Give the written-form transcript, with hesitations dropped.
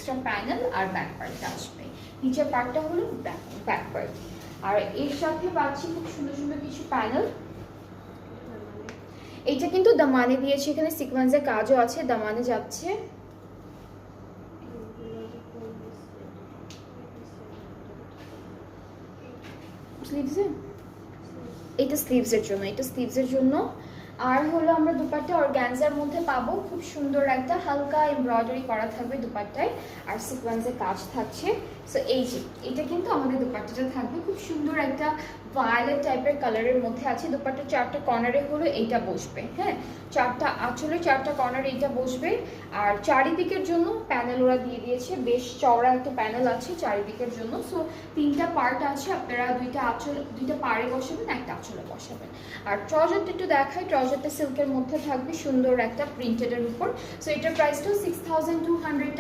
Extra panel আর back পার্টটা আসবে। নিচের পার্টটা হলো ব্যাক পার্ট। আর এর সাথে পাচ্ছি খুব সুন্দর সুন্দর কিছু প্যানেল। এইটা কিন্তু দামানে দিয়েছি, এখানে সিকোয়েন্সের কাজও আছে, দামানে যাচ্ছে। স্লিভসে এটা স্লিভসের জন্য, এটা স্লিভসের জন্য। আর হলো আমরা দুপাট্টা অর্গানজার মধ্যে পাবো, খুব সুন্দর একটা হালকা এমব্রয়ডারি করা থাকবে দুপাট্টায়, আর সিকোয়েন্সের কাজ থাকছে। সো এই যে এটা কিন্তু আমাদের দুপাট্টাটা থাকবে খুব সুন্দর একটা ভায়োলেট টাইপের কালারের মধ্যে আছে। দুপাট্টার চারটা কর্নারে হলো এইটা বসবে, হ্যাঁ, চারটা আঁচলে চারটা কর্নারে এইটা বসবে। আর চারিদিকের জন্য প্যানেল ওরা দিয়ে দিয়েছে, বেশ চওড়া একটা প্যানেল আছে চারিদিকের জন্য। সো তিনটা পার্ট আছে, আপনারা দুইটা আঁচল, দুইটা পাড়ে বসাবেন, একটা আঁচলে বসাবেন। আর ট্রাউজারটা একটু দেখাই, ট্রাউজারটা সিল্কের মধ্যে থাকবে সুন্দর একটা প্রিন্টেডের উপর। সো এটার প্রাইসটাও 6200 টাকা।